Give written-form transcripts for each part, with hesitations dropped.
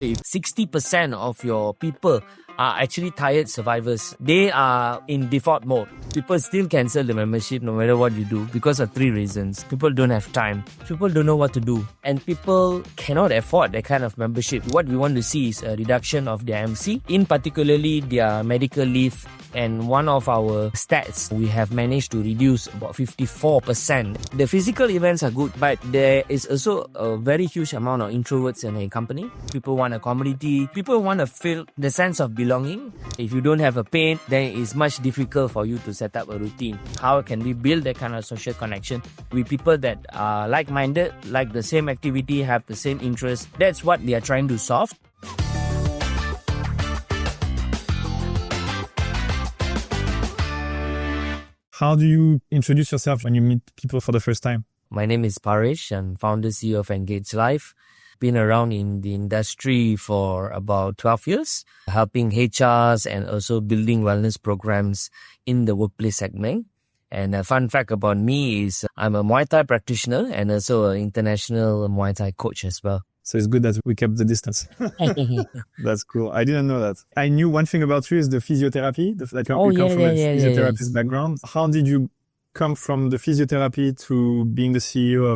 If 60% of your people are actually tired survivors, they are in default mode. People still cancel the membership no matter what you do because of 3 reasons. People don't have time, people don't know what to do, and people cannot afford that kind of membership. What we want to see is a reduction of their MC, in particularly their medical leave. And one of our stats, we have managed to reduce about 54%. The physical events are good, but there is also a very huge amount of introverts in a company. People want a community. People want to feel the sense of belonging. If you don't have a pain, then it's much difficult for you to set up a routine. How can we build that kind of social connection with people that are like-minded, like the same activity, have the same interest? That's what they are trying to solve. How do you introduce yourself when you meet people for the first time? My name is Paresh. I'm founder CEO of Engage Life. Been around in the industry for about 12 years, helping HRs and also building wellness programs in the workplace segment. And a fun fact about me is I'm a Muay Thai practitioner and also an international Muay Thai coach as well. So it's good that we kept the distance. That's cool. I didn't know that. I knew one thing about you is the physiotherapy. That you come from a physiotherapist background. How did you come from the physiotherapy to being the CEO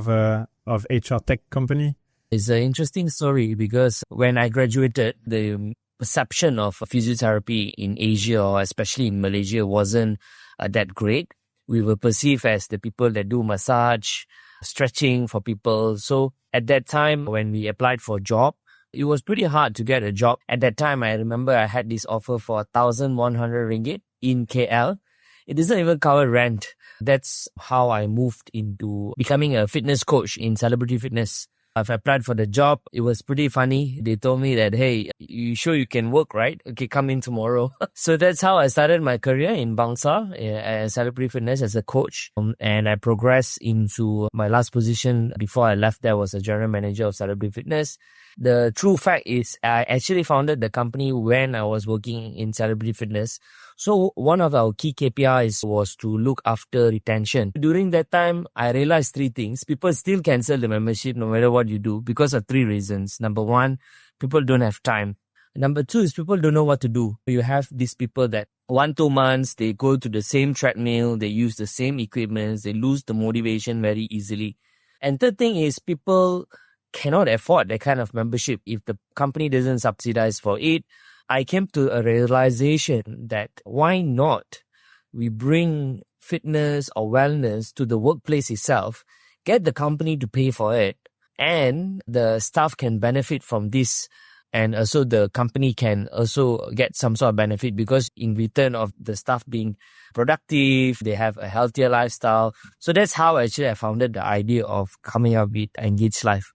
of HR tech company? It's an interesting story because when I graduated, the perception of physiotherapy in Asia or especially in Malaysia wasn't that great. We were perceived as the people that do massage, stretching for people. So at that time, when we applied for a job, it was pretty hard to get a job. At that time, I remember I had this offer for 1,100 ringgit in KL. It doesn't even cover rent. That's how I moved into becoming a fitness coach in celebrity fitness. I've applied for the job. It was pretty funny. They told me that, hey, you sure you can work, right? Okay, come in tomorrow. So that's how I started my career in Bangsa, as celebrity fitness as a coach. And I progressed into my last position before I left there was a general manager of celebrity fitness. The true fact is I actually founded the company when I was working in celebrity fitness. So one of our key KPIs was to look after retention. During that time, I realized 3 things. People still cancel the membership no matter what you do because of 3 reasons. Number 1, people don't have time. Number 2 is people don't know what to do. You have these people that 1-2 months, they go to the same treadmill, they use the same equipment, they lose the motivation very easily. And third thing is people cannot afford that kind of membership if the company doesn't subsidize for it. I came to a realization that why not we bring fitness or wellness to the workplace itself, get the company to pay for it, and the staff can benefit from this. And also the company can also get some sort of benefit because in return of the staff being productive, they have a healthier lifestyle. So that's how actually I founded the idea of coming up with Engage Life.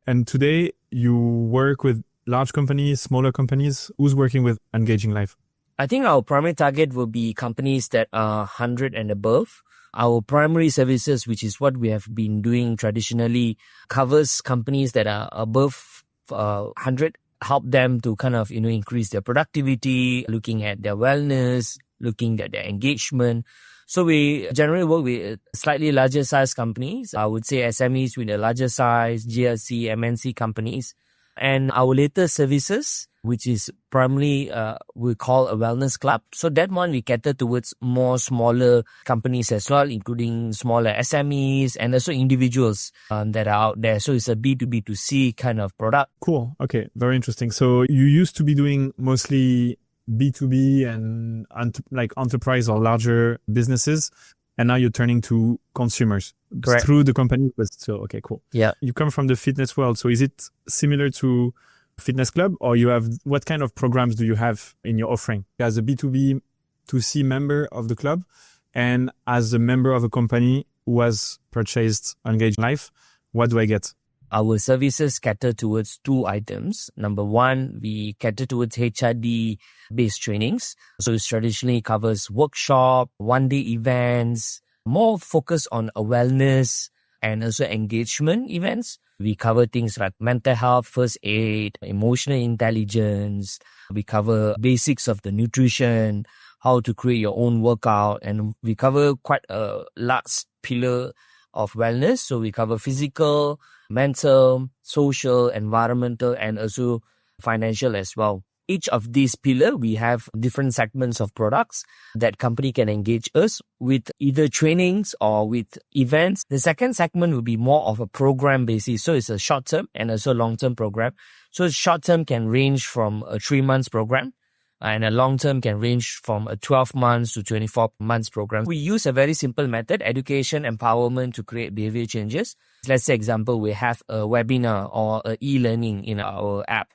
And today you work with large companies, smaller companies. Who's working with Engaging Life? I think our primary target will be companies that are 100 and above. Our primary services, which is what we have been doing traditionally, covers companies that are above 100, help them to kind of, increase their productivity, looking at their wellness, looking at their engagement. So we generally work with slightly larger size companies. I would say SMEs with a larger size, GRC, MNC companies. And our latest services, which is primarily we call a wellness club. So that one we cater towards more smaller companies as well, including smaller SMEs and also individuals that are out there. So it's a B2B2C kind of product. Cool. Okay. Very interesting. So you used to be doing mostly B2B and like enterprise or larger businesses. And now you're turning to consumers. Correct. Through the company, but still, okay, cool. Yeah. You come from the fitness world. So is it similar to fitness club or what kind of programs do you have in your offering? As a B2B to C member of the club and as a member of a company who has purchased Engage Life, what do I get? Our services cater towards 2 items. Number 1, we cater towards HRD-based trainings. So it traditionally covers workshop, one-day events, more focus on wellness and also engagement events. We cover things like mental health, first aid, emotional intelligence. We cover basics of the nutrition, how to create your own workout. And we cover quite a large pillar of wellness. So we cover physical, mental, social, environmental, and also financial as well. Each of these pillars, we have different segments of products that company can engage us with, either trainings or with events. The second segment will be more of a program basis. So it's a short-term and also long-term program. So short-term can range from a 3 months program, and a long-term can range from a 12 months to 24 months program. We use a very simple method, education, empowerment, to create behavior changes. Let's say, example, we have a webinar or an e-learning in our app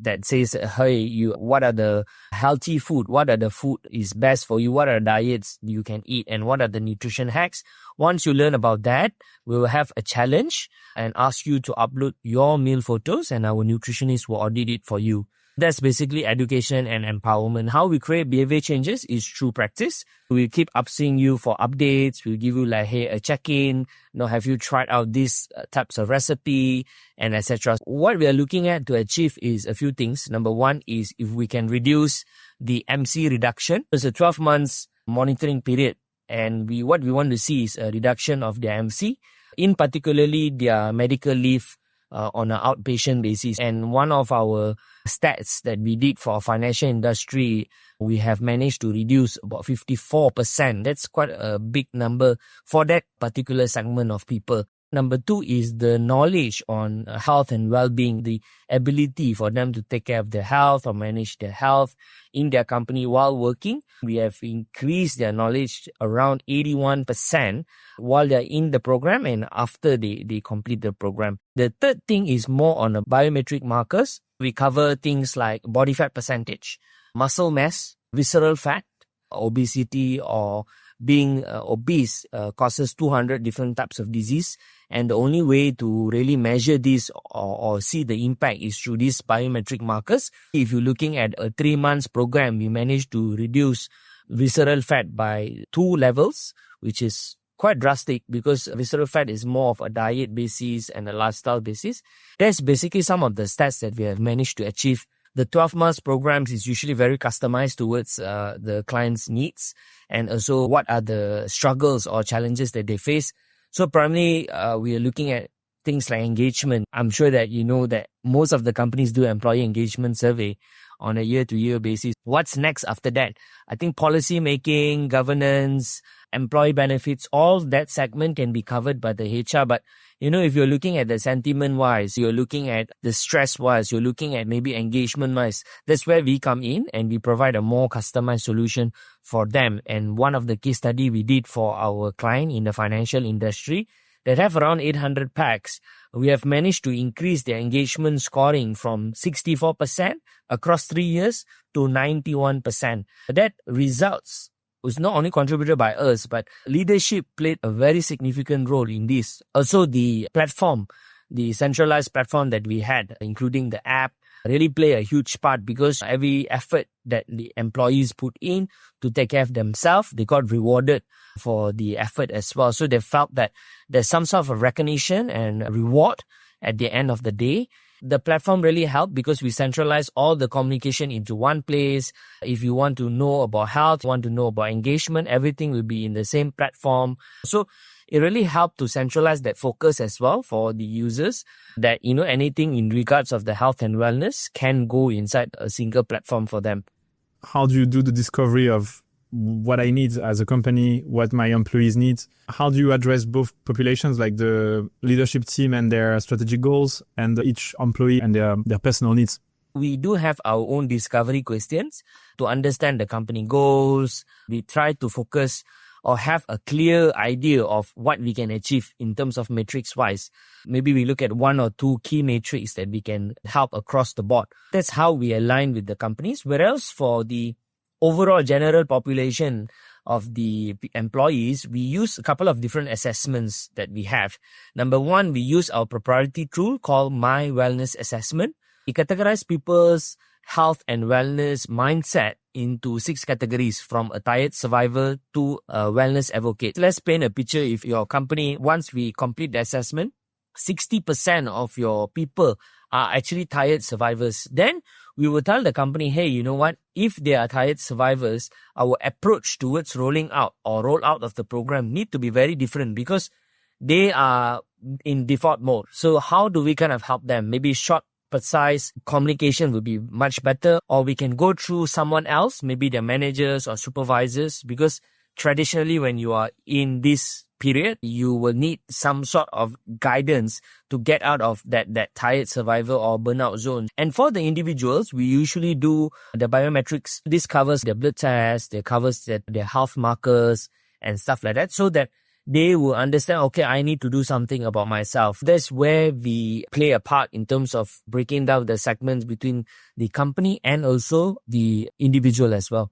that says, hey, what are the healthy food? What are the food is best for you? What are diets you can eat? And what are the nutrition hacks? Once you learn about that, we will have a challenge and ask you to upload your meal photos, and our nutritionist will audit it for you. That's basically education and empowerment. How we create behavior changes is through practice. We keep upselling you for updates. We'll give you like, hey, a check-in. Have you tried out these types of recipe, and etc. What we are looking at to achieve is a few things. Number one is if we can reduce the MC reduction. It's a 12 months monitoring period, and what we want to see is a reduction of their MC, in particularly their medical leave on an outpatient basis. And one of our stats that we did for our financial industry, we have managed to reduce about 54%. That's quite a big number for that particular segment of people. Number two is the knowledge on health and well-being, the ability for them to take care of their health or manage their health in their company while working. We have increased their knowledge around 81% while they're in the program and after they complete the program. The third thing is more on the biometric markers. We cover things like body fat percentage, muscle mass, visceral fat, obesity, or being obese causes 200 different types of disease. And the only way to really measure this or see the impact is through these biometric markers. If you're looking at a 3 months program, we managed to reduce visceral fat by 2 levels, which is quite drastic because visceral fat is more of a diet basis and a lifestyle basis. That's basically some of the stats that we have managed to achieve. The 12 months programs is usually very customized towards the client's needs and also what are the struggles or challenges that they face. So primarily, we are looking at things like engagement. I'm sure that you know that most of the companies do employee engagement survey on a year-to-year basis. What's next after that? I think policy making, governance, employee benefits, all that segment can be covered by the HR. But, if you're looking at the sentiment-wise, you're looking at the stress-wise, you're looking at maybe engagement-wise, that's where we come in and we provide a more customized solution for them. And one of the case study we did for our client in the financial industry that have around 800 packs, we have managed to increase their engagement scoring from 64% across 3 years to 91%. That results was not only contributed by us, but leadership played a very significant role in this. Also, the platform, the centralized platform that we had, including the app, really play a huge part because every effort that the employees put in to take care of themselves, they got rewarded for the effort as well. So they felt that there's some sort of a recognition and reward at the end of the day. The platform really helped because we centralize all the communication into one place. If you want to know about health, want to know about engagement, everything will be in the same platform. So it really helped to centralize that focus as well for the users that, anything in regards of the health and wellness can go inside a single platform for them. How do you do the discovery of what I need as a company, what my employees need? How do you address both populations, like the leadership team and their strategic goals, and each employee and their personal needs? We do have our own discovery questions to understand the company goals. We try to focus or have a clear idea of what we can achieve in terms of metrics wise. Maybe we look at 1 or 2 key metrics that we can help across the board. That's how we align with the companies. Whereas for the overall general population of the employees, we use a couple of different assessments that we have. Number one, we use our proprietary tool called My Wellness Assessment. We categorize people's health and wellness mindset into 6 categories, from a tired survivor to a wellness advocate. Let's paint a picture. If your company, once we complete the assessment, 60% of your people are actually tired survivors. Then we will tell the company, hey, you know what? If they are tired survivors, our approach towards rolling out or roll out of the program need to be very different because they are in default mode. So how do we kind of help them? Maybe short precise communication will be much better, or we can go through someone else, maybe their managers or supervisors, because traditionally when you are in this period, you will need some sort of guidance to get out of that tired survival or burnout zone. And for the individuals, we usually do the biometrics. This covers their blood tests, it covers their health markers and stuff like that, so that they will understand, okay, I need to do something about myself. That's where we play a part in terms of breaking down the segments between the company and also the individual as well.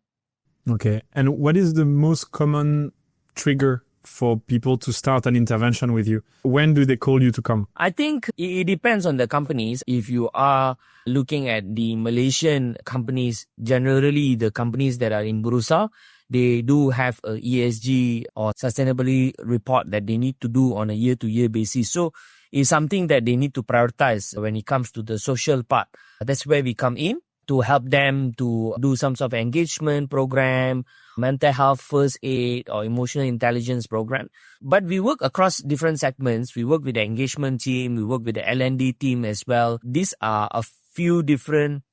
Okay. And what is the most common trigger for people to start an intervention with you? When do they call you to come? I think it depends on the companies. If you are looking at the Malaysian companies, generally the companies that are in Bursa, they do have a ESG or sustainability report that they need to do on a year-to-year basis. So it's something that they need to prioritize when it comes to the social part. That's where we come in to help them to do some sort of engagement program, mental health first aid, or emotional intelligence program. But we work across different segments. We work with the engagement team. We work with the L&D team as well. These are a few different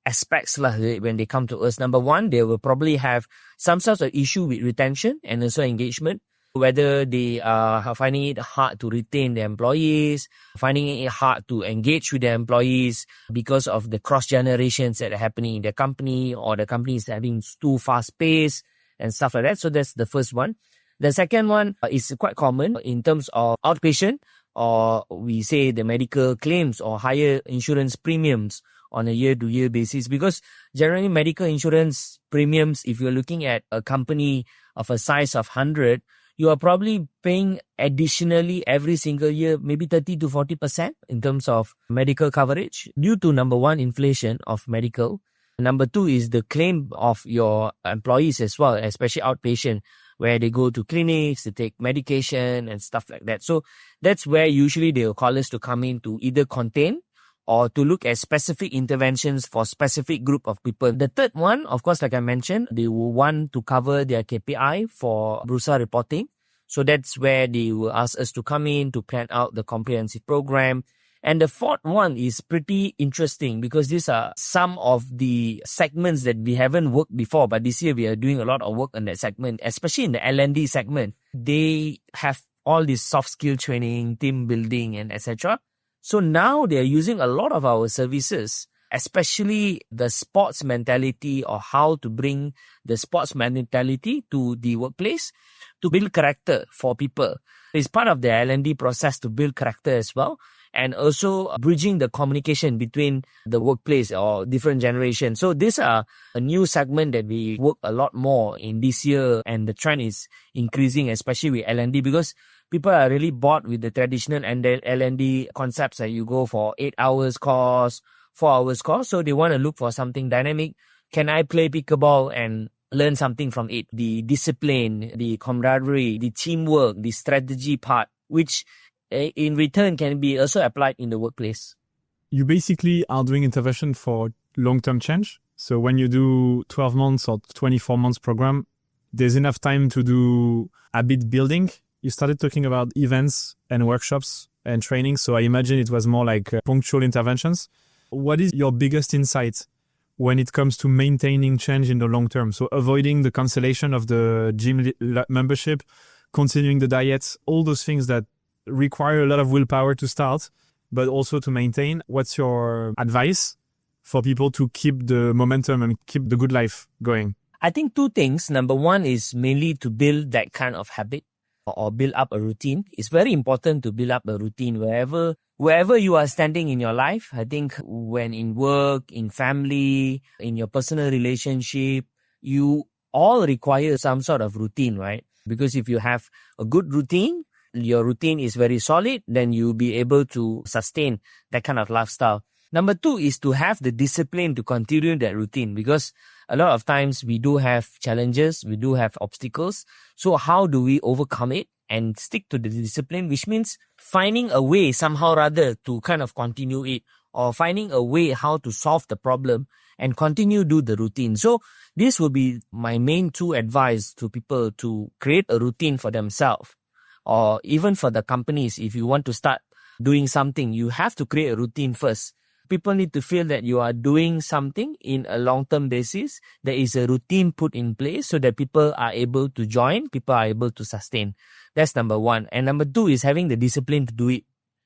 aspects when they come to us. Number one, they will probably have some sort of issue with retention and also engagement, whether they are finding it hard to retain their employees, finding it hard to engage with their employees because of the cross generations that are happening in their company, or the company is having too fast pace and stuff like that. So that's the first one. The second one is quite common in terms of outpatient, or we say the medical claims or higher insurance premiums on a year-to-year basis, because generally medical insurance premiums, if you're looking at a company of a size of 100, you are probably paying additionally every single year, maybe 30 to 40% in terms of medical coverage due to, number one, inflation of medical. Number two is the claim of your employees as well, especially outpatient, where they go to clinics, they take medication and stuff like that. So that's where usually they will call us to come in to either contain or to look at specific interventions for specific group of people. The third one, of course, like I mentioned, they will want to cover their KPI for Bursa reporting. So that's where they will ask us to come in to plan out the comprehensive program. And the fourth one is pretty interesting, because these are some of the segments that we haven't worked before, but this year we are doing a lot of work on that segment, especially in the L&D segment. They have all this soft skill training, team building, and etc. So now they're using a lot of our services, especially the sports mentality, or how to bring the sports mentality to the workplace to build character for people. It's part of the L&D process to build character as well, and also bridging the communication between the workplace or different generations. So these are a new segment that we work a lot more in this year, and the trend is increasing, especially with L&D, because people are really bored with the traditional L&D concepts that you go for 8 hours course, 4 hours course. So they want to look for something dynamic. Can I play pickleball and learn something from it? The discipline, the camaraderie, the teamwork, the strategy part, which in return can be also applied in the workplace. You basically are doing intervention for long-term change. So when you do 12 months or 24 months program, there's enough time to do habit building. You started talking about events and workshops and training. So I imagine it was more like punctual interventions. What is your biggest insight when it comes to maintaining change in the long term? So avoiding the cancellation of the gym membership, continuing the diet, all those things that require a lot of willpower to start, but also to maintain. What's your advice for people to keep the momentum and keep the good life going? I think two things. Number one is mainly to build that kind of habit or build up a routine. It's very important to build up a routine wherever you are standing in your life. I think when in work, in family, in your personal relationship, you all require some sort of routine, right? Because if you have a good routine, your routine is very solid, then you'll be able to sustain that kind of lifestyle. Number two is to have the discipline to continue that routine, because a lot of times we do have challenges, we do have obstacles. So how do we overcome it and stick to the discipline, which means finding a way somehow rather to kind of continue it, or finding a way how to solve the problem and continue do the routine. So this will be my main two advice to people, to create a routine for themselves, or even for the companies. If you want to start doing something, you have to create a routine first. People need to feel that you are doing something in a long-term basis. There is a routine put in place so that people are able to join, people are able to sustain. That's number one. And number two is having the discipline to do it.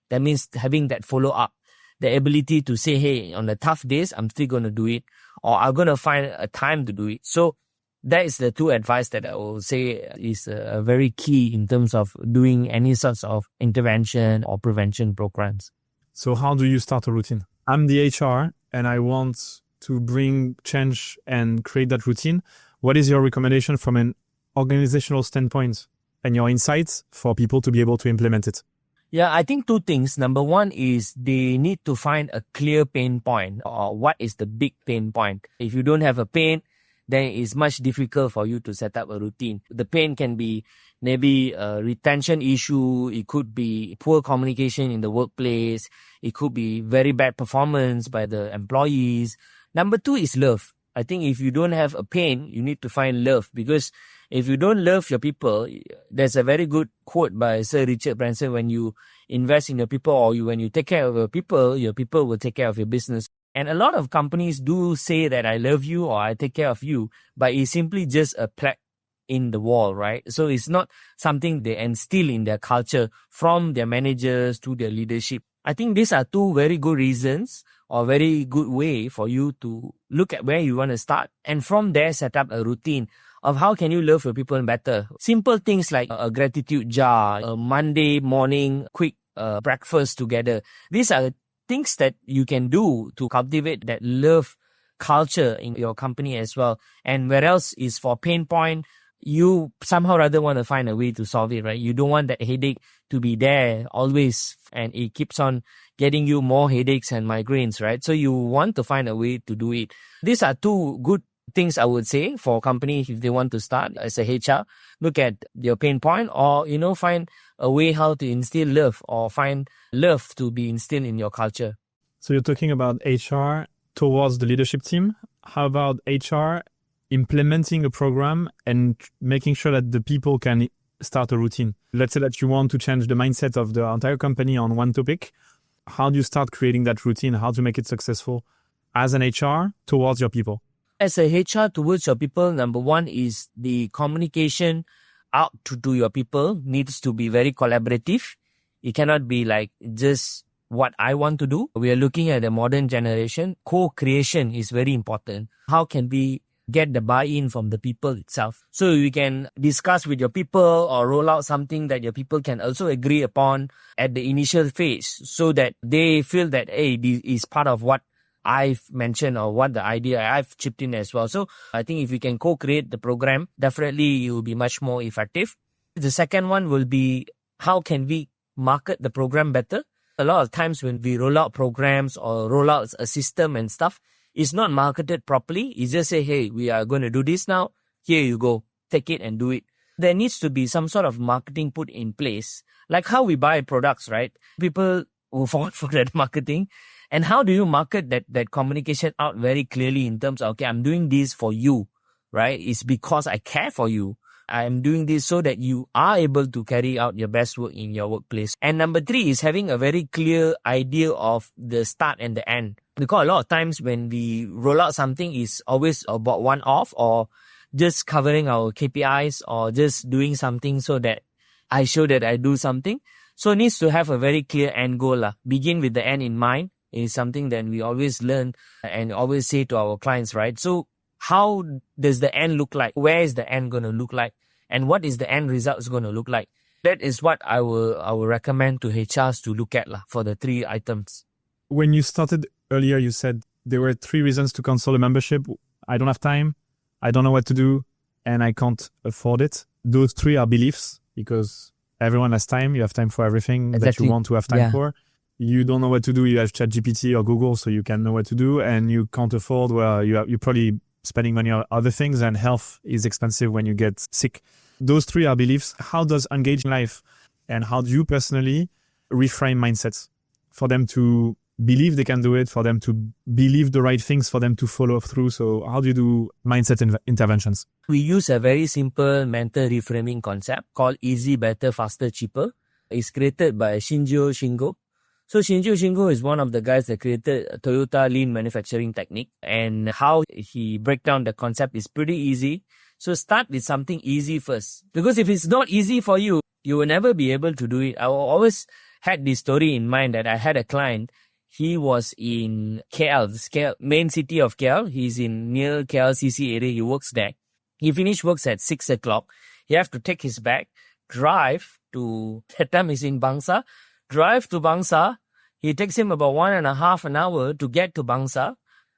That means having that follow-up, the ability to say, hey, on the tough days, I'm still going to do it, or I'm going to find a time to do it. So that is the two advice that I will say is very key in terms of doing any sorts of intervention or prevention programs. So how do you start a routine? I'm the HR and I want to bring change and create that routine. What is your recommendation from an organizational standpoint and your insights for people to be able to implement it? Yeah, I think two things. Number one is they need to find a clear pain point, or what is the big pain point. If you don't have a pain, then it's much difficult for you to set up a routine. The pain can be maybe a retention issue. It could be poor communication in the workplace. It could be very bad performance by the employees. Number two is love. I think if you don't have a pain, you need to find love, because if you don't love your people, there's a very good quote by Sir Richard Branson: when you invest in your people, or when you take care of your people will take care of your business. And a lot of companies do say that I love you or I take care of you, but it's simply just a plaque in the wall, right? So it's not something they instill in their culture from their managers to their leadership. I think these are two very good reasons, or very good way for you to look at where you want to start, and from there set up a routine of how can you love your people better. Simple things like a gratitude jar, a Monday morning quick breakfast together. These are things that you can do to cultivate that love culture in your company as well. And where else is for pain point, you somehow rather want to find a way to solve it, right? You don't want that headache to be there always, and it keeps on getting you more headaches and migraines, right? So you want to find a way to do it. These are two good things I would say for companies if they want to start as a HR. Look at your pain point, or, find a way how to instill love, or find love to be instilled in your culture. So you're talking about HR towards the leadership team. How about HR implementing a program and making sure that the people can start a routine? Let's say that you want to change the mindset of the entire company on one topic. How do you start creating that routine? How to make it successful as an HR towards your people? As a HR towards your people, number one is the communication out to your people needs to be very collaborative. It cannot be like just what I want to do. We are looking at a modern generation. Co-creation is very important. How can we get the buy-in from the people itself? So you can discuss with your people or roll out something that your people can also agree upon at the initial phase, so that they feel that, hey, this is part of what I've mentioned or what the idea I've chipped in as well. So I think if we can co-create the program, definitely it will be much more effective. The second one will be, how can we market the program better? A lot of times when we roll out programs or roll out a system and stuff, it's not marketed properly. You just say, hey, we are going to do this now. Here you go. Take it and do it. There needs to be some sort of marketing put in place. Like how we buy products, right? People will fall for that marketing. And how do you market that communication out very clearly in terms of, okay, I'm doing this for you, right? It's because I care for you. I'm doing this so that you are able to carry out your best work in your workplace. And number three is having a very clear idea of the start and the end. Because a lot of times when we roll out something, it's always about one-off, or just covering our KPIs, or just doing something so that I show that I do something. So it needs to have a very clear end goal. Begin with the end in mind is something that we always learn and always say to our clients, right? So how does the end look like? Where is the end going to look like? And what is the end result going to look like? That is what I will recommend to HRs to look at for the three items. When you started earlier, you said there were 3 reasons to cancel a membership. I don't have time, I don't know what to do, and I can't afford it. Those 3 are beliefs, because everyone has time. You have time for everything that you want to have time for. You don't know what to do. You have ChatGPT or Google, so you can know what to do, and you can't afford. Well, you're probably spending money on other things, and health is expensive when you get sick. Those 3 are beliefs. How does engaging life, and how do you personally reframe mindsets for them to believe they can do it, for them to believe the right things, for them to follow through? So how do you do mindset interventions? We use a very simple mental reframing concept called easy, better, faster, cheaper. It's created by Shingo. So Shingo is one of the guys that created Toyota lean manufacturing technique, and how he break down the concept is pretty easy. So start with something easy first, because if it's not easy for you, you will never be able to do it. I always had this story in mind that I had a client. He was in KL, the main city of KL. He's in near KLCC area. He works there. He finished works at 6 o'clock. He have to take his bag, drive to, that time he's in Bangsa, drive to Bangsa. It takes him about 1.5 hours to get to Bangsa,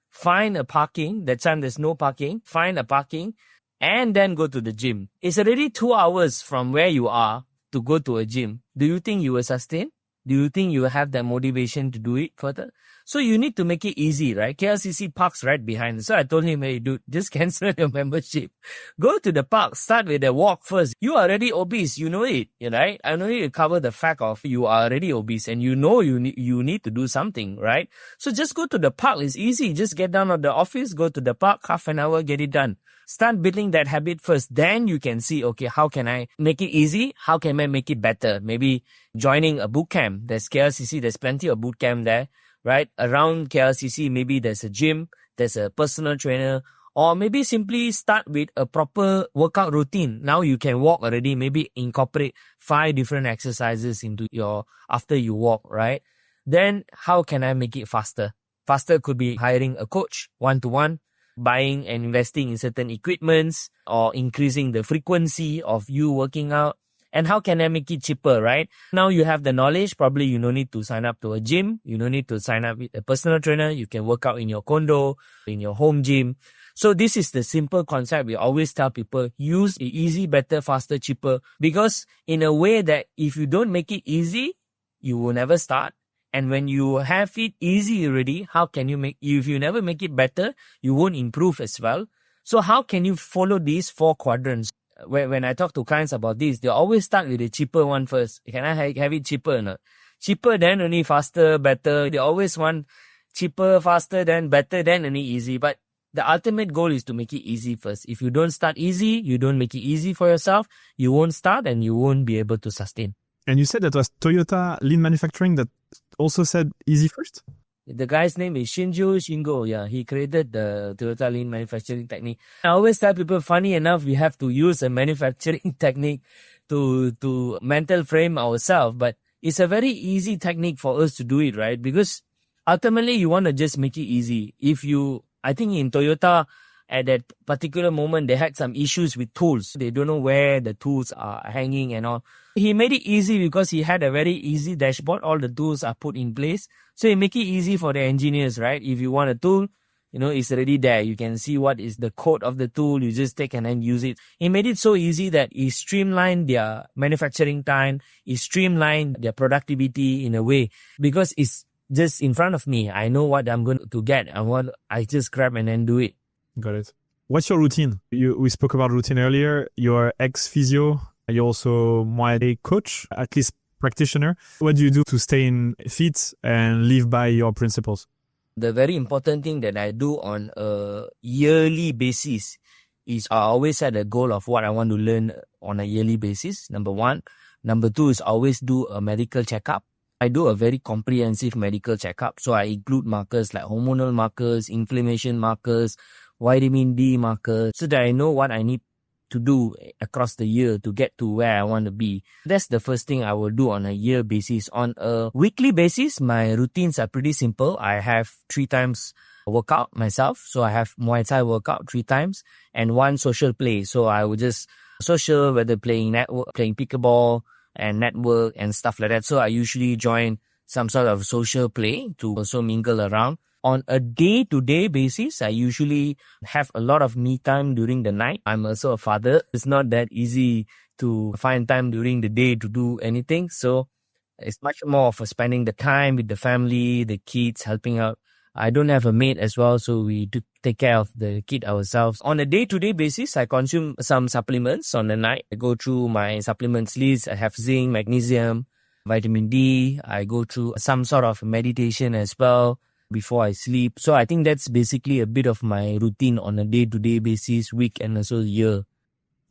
find a parking. That time there's no parking. Find a parking and then go to the gym. It's already 2 hours from where you are to go to a gym. Do you think you will sustain? Do you think you will have that motivation to do it further? So you need to make it easy, right? KLCC park's right behind. So I told him, hey, dude, just cancel your membership. Go to the park. Start with a walk first. You are already obese. You know it, right? I don't need to cover the fact of you are already obese and you know you need to do something, right? So just go to the park. It's easy. Just get down of the office, go to the park, half an hour, get it done. Start building that habit first. Then you can see, okay, how can I make it easy? How can I make it better? Maybe joining a boot camp. There's KLCC. There's plenty of boot camp there, right? Around KLCC, maybe there's a gym, there's a personal trainer, or maybe simply start with a proper workout routine. Now you can walk already. Maybe incorporate 5 different exercises into after you walk, right? Then how can I make it faster? Faster could be hiring a coach, 1-to-1, buying and investing in certain equipments, or increasing the frequency of you working out. And how can I make it cheaper, right? Now you have the knowledge. Probably you don't need to sign up to a gym. You don't need to sign up with a personal trainer. You can work out in your condo, in your home gym. So this is the simple concept. We always tell people, use easy, better, faster, cheaper. Because in a way that if you don't make it easy, you will never start. And when you have it easy already, how can you if you never make it better, you won't improve as well. So how can you follow these 4 quadrants? When I talk to clients about this, they always start with the cheaper one first. Can I have it cheaper or not? Cheaper, then only faster, better. They always want cheaper, faster, then better, then only easy. But the ultimate goal is to make it easy first. If you don't start easy, you don't make it easy for yourself, you won't start and you won't be able to sustain. And you said that was Toyota Lean Manufacturing that also said easy first? The guy's name is Shingo. Yeah, he created the Toyota lean manufacturing technique. I always tell people, funny enough, we have to use a manufacturing technique to mental frame ourselves. But it's a very easy technique for us to do it, right? Because ultimately, you want to just make it easy. I think in Toyota, at that particular moment, they had some issues with tools. They don't know where the tools are hanging and all. He made it easy because he had a very easy dashboard. All the tools are put in place. So he make it easy for the engineers, right? If you want a tool, it's already there. You can see what is the code of the tool. You just take and then use it. He made it so easy that he streamlined their manufacturing time. He streamlined their productivity in a way because it's just in front of me. I know what I'm going to get and what I just grab and then do it. Got it. What's your routine? We spoke about routine earlier. You're ex-physio. You're also Muay Thai coach, at least practitioner. What do you do to stay fit and live by your principles? The very important thing that I do on a yearly basis is I always set a goal of what I want to learn on a yearly basis, number 1. Number 2 is always do a medical checkup. I do a very comprehensive medical checkup. So I include markers like hormonal markers, inflammation markers, vitamin D markers, so that I know what I need to do across the year to get to where I want to be. That's the first thing I will do on a year basis. On a weekly basis, my routines are pretty simple. I have 3 times workout myself. So I have Muay Thai workout 3 times and 1 social play. So I will just social, whether playing pickleball and network and stuff like that. So I usually join some sort of social play to also mingle around. On a day-to-day basis, I usually have a lot of me time during the night. I'm also a father. It's not that easy to find time during the day to do anything. So it's much more of spending the time with the family, the kids, helping out. I don't have a maid as well, so we do take care of the kid ourselves. On a day-to-day basis, I consume some supplements on the night. I go through my supplements list. I have zinc, magnesium, vitamin D. I go through some sort of meditation as well before I sleep. So I think that's basically a bit of my routine on a day-to-day basis, week and also year.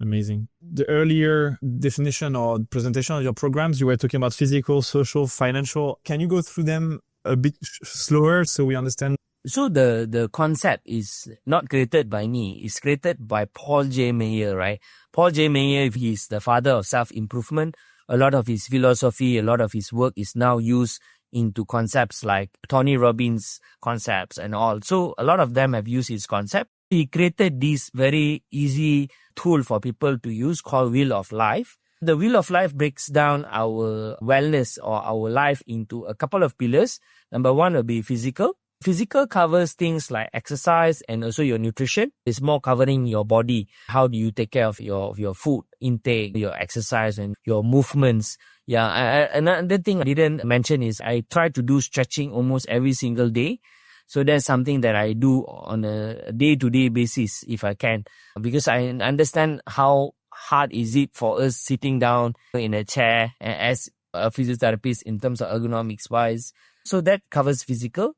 Amazing. The earlier definition or presentation of your programs, you were talking about physical, social, financial. Can you go through them a bit slower so we understand? So the concept is not created by me. It's created by Paul J. Meyer, right? Paul J. Meyer, he's the father of self-improvement. A lot of his philosophy, a lot of his work is now used into concepts like Tony Robbins concepts and all. So a lot of them have used his concept. He created this very easy tool for people to use called Wheel of Life. The Wheel of Life breaks down our wellness or our life into a couple of pillars. Number one will be physical. Physical covers things like exercise and also your nutrition. It's more covering your body. How do you take care of your food intake, your exercise and your movements? Yeah, another thing I didn't mention is I try to do stretching almost every single day. So that's something that I do on a day-to-day basis if I can. Because I understand how hard is it for us sitting down in a chair as a physiotherapist in terms of ergonomics wise. So that covers physical.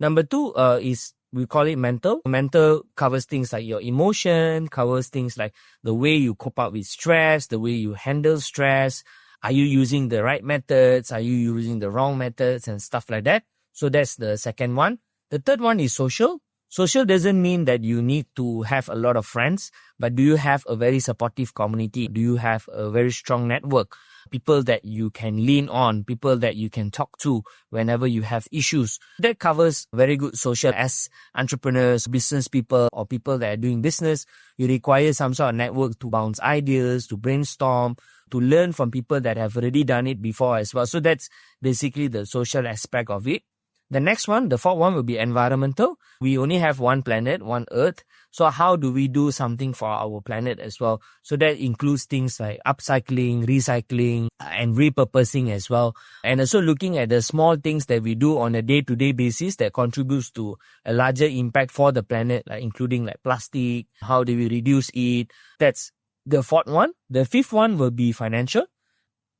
Number two is we call it mental. Mental covers things like your emotion, covers things like the way you cope up with stress, the way you handle stress. Are you using the right methods? Are you using the wrong methods and stuff like that? So that's the second one. The third one is social. Social doesn't mean that you need to have a lot of friends, but do you have a very supportive community? Do you have a very strong network? People that you can lean on, people that you can talk to whenever you have issues. That covers very good social. As entrepreneurs, business people, or people that are doing business, you require some sort of network to bounce ideas, to brainstorm, to learn from people that have already done it before as well. So that's basically the social aspect of it. The next one, the fourth one will be environmental. We only have one planet, one Earth. So how do we do something for our planet as well? So that includes things like upcycling, recycling, and repurposing as well. And also looking at the small things that we do on a day-to-day basis that contributes to a larger impact for the planet, like including like plastic. How do we reduce it? That's the fourth one. The fifth one will be financial.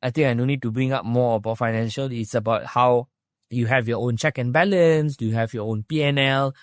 I think I don't need to bring up more about financial. It's about how you have your own check and balance. Do you have your own P&L?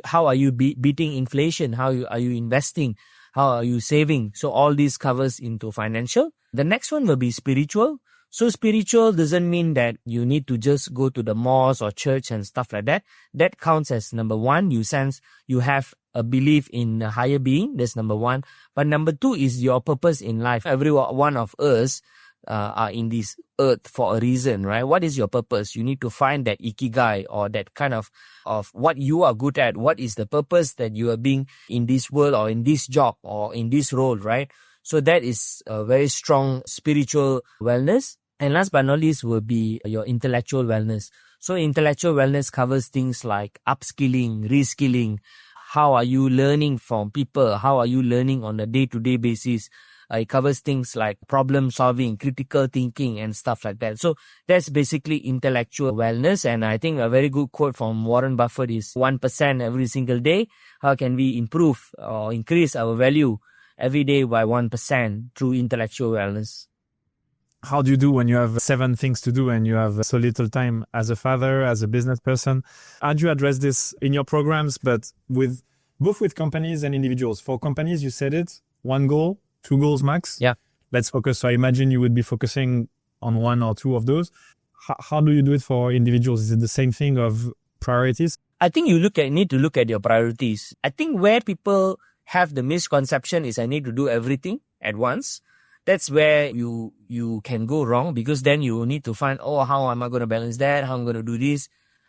How are you beating inflation? How are you investing? How are you saving? So all this covers into financial. The next one will be spiritual. So spiritual doesn't mean that you need to just go to the mosque or church and stuff like that. That counts as number one. You sense you have a belief in a higher being. That's number one. But number two is your purpose in life. Every one of us are in this earth for a reason, right? What is your purpose? You need to find that ikigai or that kind of what you are good at. What is the purpose that you are being in this world or in this job or in this role, right? So that is a very strong spiritual wellness. And last but not least will be your intellectual wellness. So intellectual wellness covers things like upskilling, reskilling. How are you learning from people? How are you learning on a day-to-day basis? It covers things like problem solving, critical thinking and stuff like that. So that's basically intellectual wellness. And I think a very good quote from Warren Buffett is 1% every single day. How can we improve or increase our value every day by 1% through intellectual wellness? How do you do when you have 7 things to do and you have so little time as a father, as a business person? How do you address this in your programs, but with both with companies and individuals? For companies, you said it, 1 goal, 2 goals max. Yeah. Let's focus. So I imagine you would be focusing on 1 or 2 of those. How do you do it for individuals? Is it the same thing of priorities? I think you need to look at your priorities. I think where people have the misconception is I need to do everything at once. That's where you can go wrong, because then you need to find, how am I going to balance that? How am I going to do this?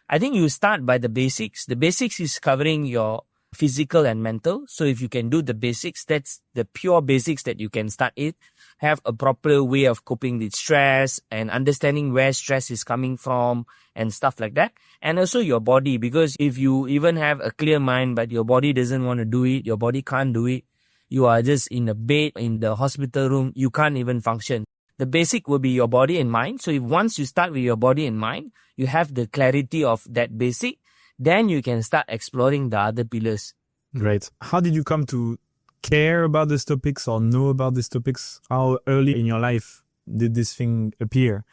I think you start by the basics. The basics is covering your physical and mental. So if you can do the basics, that's the pure basics that you can start it. Have a proper way of coping with stress and understanding where stress is coming from and stuff like that. And also your body, because if you even have a clear mind, but your body doesn't want to do it, your body can't do it, you are just in a bed, in the hospital room, you can't even function. The basic will be your body and mind. So if once you start with your body and mind, you have the clarity of that basic, then you can start exploring the other pillars. Great. How did you come to care about these topics or know about these topics? How early in your life did this thing appear?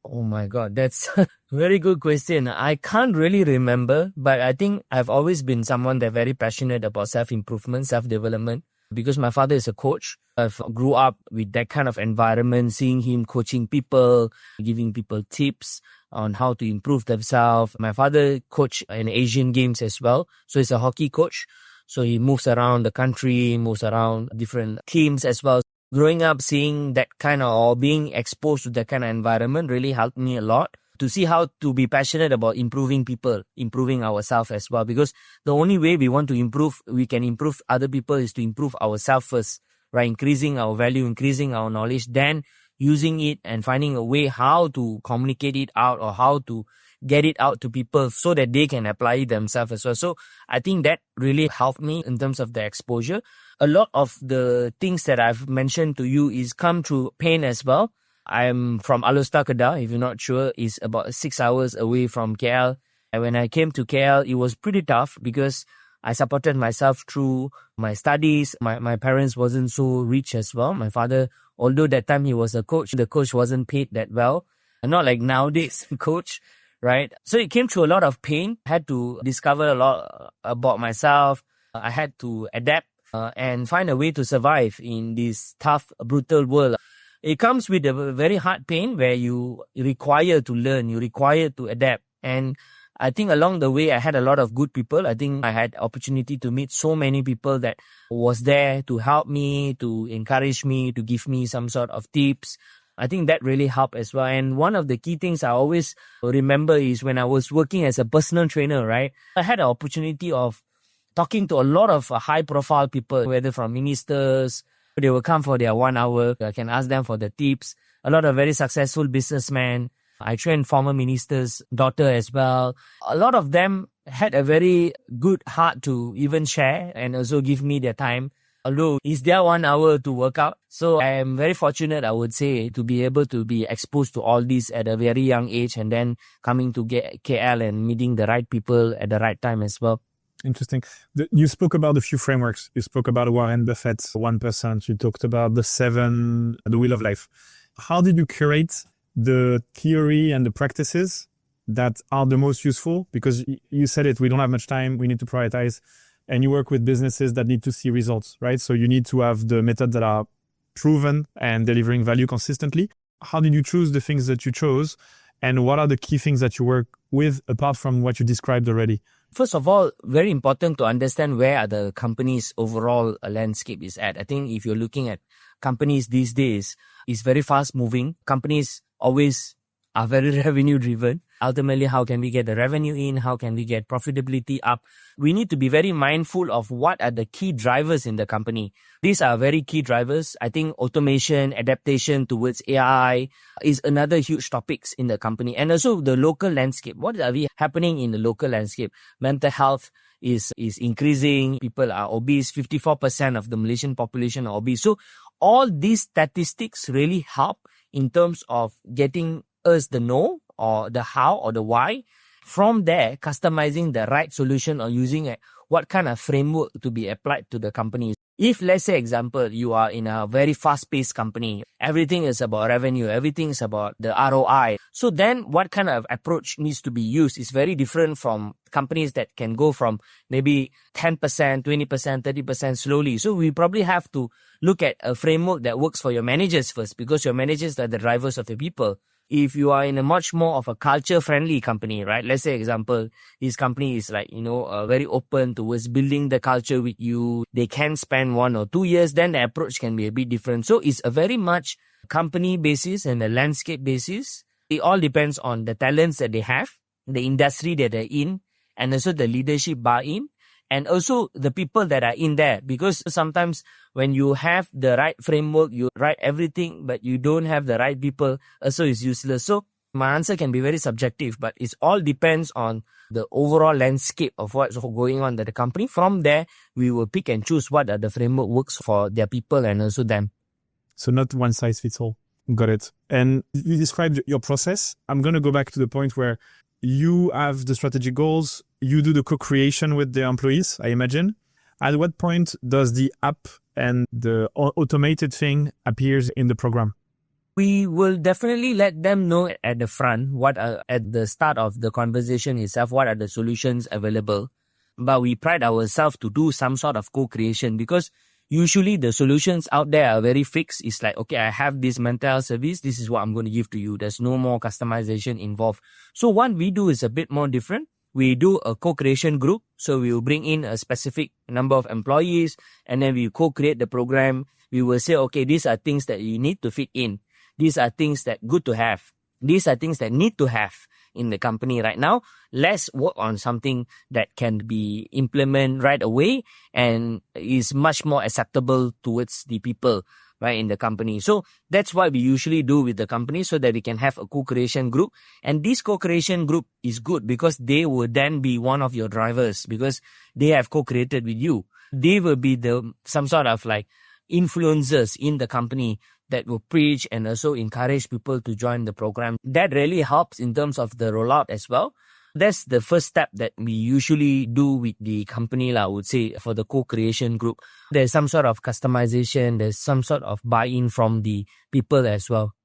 Oh my God, that's a very good question. I can't really remember, but I think I've always been someone that's very passionate about self-improvement, self-development. because my father is a coach. I've grew up with that kind of environment, seeing him coaching people, giving people tips on how to improve themselves. My father coached in Asian Games as well. So he's a hockey coach. So he moves around the country, moves around different teams as well. Growing up, seeing that kind of, or being exposed to that kind of environment really helped me a lot to see how to be passionate about improving people, improving ourselves as well. Because the only way we want to improve, we can improve other people is to improve ourselves first, right? Increasing our value, increasing our knowledge, then using it and finding a way how to communicate it out or how to get it out to people so that they can apply it themselves as well. So I think that really helped me in terms of the exposure. A lot of the things that I've mentioned to you is come through pain as well. I'm from Alostar, Kedah, if you're not sure, is about 6 hours away from KL. And when I came to KL, it was pretty tough because I supported myself through my studies. My parents wasn't so rich as well. My father, although that time he was a coach, the coach wasn't paid that well. Not like nowadays, coach, right? So it came through a lot of pain. I had to discover a lot about myself. I had to adapt and find a way to survive in this tough, brutal world. It comes with a very hard pain where you require to learn, you require to adapt. And I think along the way, I had a lot of good people. I think I had opportunity to meet so many people that was there to help me, to encourage me, to give me some sort of tips. I think that really helped as well. And one of the key things I always remember is when I was working as a personal trainer, right? I had an opportunity of talking to a lot of high-profile people, whether from ministers. They will come for their 1 hour. I can ask them for the tips. A lot of very successful businessmen. I trained former minister's daughter as well. A lot of them had a very good heart to even share and also give me their time. Although it's their 1 hour to work out. So I am very fortunate, I would say, to be able to be exposed to all this at a very young age and then coming to KL and meeting the right people at the right time as well. Interesting. You spoke about a few frameworks. You spoke about Warren Buffett's 1%. You talked about the Wheel of Life. How did you curate the theory and the practices that are the most useful? Because you said it, we don't have much time. We need to prioritize. And you work with businesses that need to see results, right? So you need to have the methods that are proven and delivering value consistently. How did you choose the things that you chose? And what are the key things that you work with apart from what you described already? First of all, very important to understand where the company's overall landscape is at. I think if you're looking at companies these days, it's very fast moving. Companies always are very revenue driven. Ultimately, how can we get the revenue in? How can we get profitability up? We need to be very mindful of what are the key drivers in the company. These are very key drivers. I think automation, adaptation towards AI is another huge topics in the company. And also the local landscape. What are we happening in the local landscape? Mental health is increasing. People are obese. 54% of the Malaysian population are obese. So all these statistics really help in terms of getting us the know or the how or the why. From there, customizing the right solution or using what kind of framework to be applied to the company. If, let's say, example, you are in a very fast-paced company, everything is about revenue, everything is about the ROI. So then what kind of approach needs to be used is very different from companies that can go from maybe 10%, 20%, 30% slowly. So we probably have to look at a framework that works for your managers first, because your managers are the drivers of the people. If you are in a much more of a culture-friendly company, right? Let's say, example, this company is like, very open towards building the culture with you. They can spend 1 or 2 years, then the approach can be a bit different. So it's a very much company basis and the landscape basis. It all depends on the talents that they have, the industry that they're in, and also the leadership buy-in, and also the people that are in there. Because sometimes when you have the right framework, you write everything, but you don't have the right people, also it's useless. So my answer can be very subjective, but it all depends on the overall landscape of what's going on at the company. From there, we will pick and choose what are the framework works for their people and also them. So not one size fits all. Got it. And you described your process. I'm going to go back to the point where you have the strategic goals. You do the co-creation with the employees, I imagine. At what point does the app and the automated thing appears in the program? We will definitely let them know at the front, at the start of the conversation itself, what are the solutions available. But we pride ourselves to do some sort of co-creation, because Usually the solutions out there are very fixed. It's like, okay, I have this mental health service. This is what I'm going to give to you. There's no more customization involved. So what we do is a bit more different. We do a co-creation group. So we will bring in a specific number of employees and then we co-create the program. We will say, okay, these are things that you need to fit in. These are things that good to have. These are things that need to have in the company right now. Let's work on something that can be implemented right away and is much more acceptable towards the people, right, in the company. So that's what we usually do with the company so that we can have a co-creation group. And this co-creation group is good because they will then be one of your drivers because they have co-created with you. They will be some sort of like influencers in the company that will preach and also encourage people to join the program. That really helps in terms of the rollout as well. That's the first step that we usually do with the company, I would say, for the co-creation group. There's some sort of customization, there's some sort of buy-in from the people as well.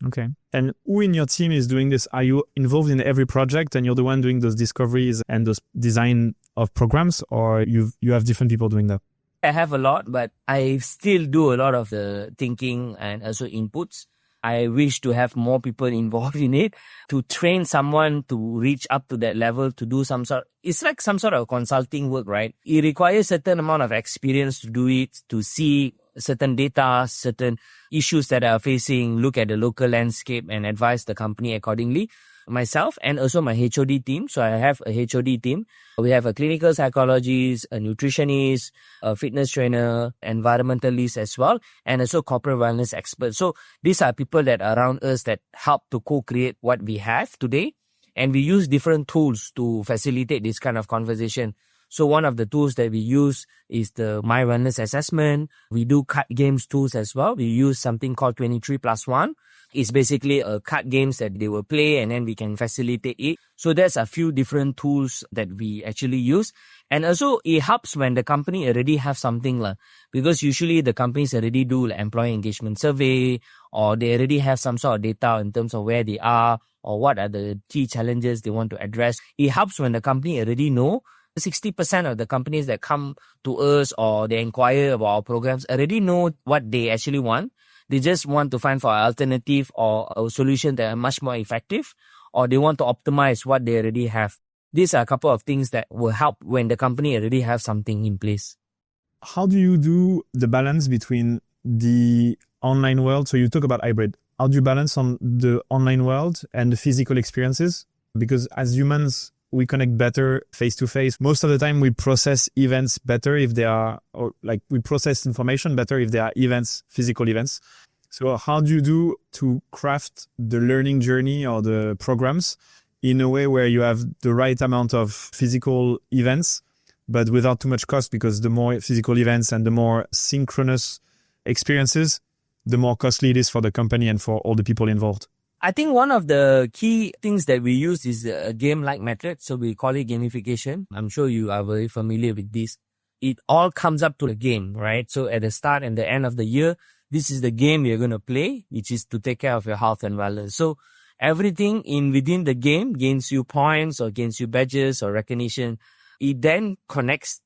Okay. And who in your team is doing this? Are you involved in every project and you're the one doing those discoveries and those design of programs, or you have different people doing that? I have a lot, but I still do a lot of the thinking and also inputs. I wish to have more people involved in it, to train someone to reach up to that level, to do it's like some sort of consulting work, right? It requires a certain amount of experience to do it, to see certain data, certain issues that are facing, look at the local landscape and advise the company accordingly. Myself and also my HOD team. So I have a HOD team. We have a clinical psychologist, a nutritionist, a fitness trainer, environmentalist as well, and also corporate wellness expert. So these are people that are around us that help to co-create what we have today. And we use different tools to facilitate this kind of conversation. So one of the tools that we use is the My Wellness Assessment. We do card games tools as well. We use something called 23+1. It's basically a card games that they will play and then we can facilitate it. So there's a few different tools that we actually use. And also it helps when the company already have something because usually the companies already do employee engagement survey or they already have some sort of data in terms of where they are or what are the key challenges they want to address. It helps when the company already know. 60% of the companies that come to us or they inquire about our programs already know what they actually want. They just want to find for an alternative or a solution that are much more effective, or they want to optimize what they already have. These are a couple of things that will help when the company already have something in place. How do you do the balance between the online world? So you talk about hybrid. How do you balance on the online world and the physical experiences? Because as humans, we connect better face to face. Most of the time we process events better if they are, or like we process information better if they are events, physical events. So how do you do to craft the learning journey or the programs in a way where you have the right amount of physical events, but without too much cost? Because the more physical events and the more synchronous experiences, the more costly it is for the company and for all the people involved. I think one of the key things that we use is a game-like method. So we call it gamification. I'm sure you are very familiar with this. It all comes up to the game, right? So at the start and the end of the year, this is the game you're going to play, which is to take care of your health and wellness. So everything within the game gains you points or gains you badges or recognition. It then connects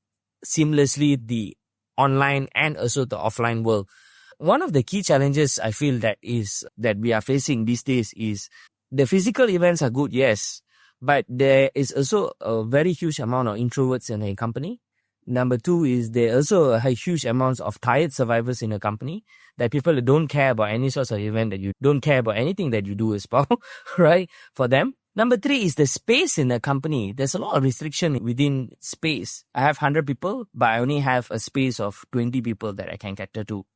seamlessly the online and also the offline world. One of the key challenges I feel that we are facing these days is the physical events are good, yes, but there is also a very huge amount of introverts in a company. Number two is there also a huge amounts of tired survivors in a company, that people that don't care about any sorts of event, that you don't care about anything that you do as well, right, for them. Number three is the space in the company. There's a lot of restriction within space. I have 100 people, but I only have a space of 20 people that I can cater to.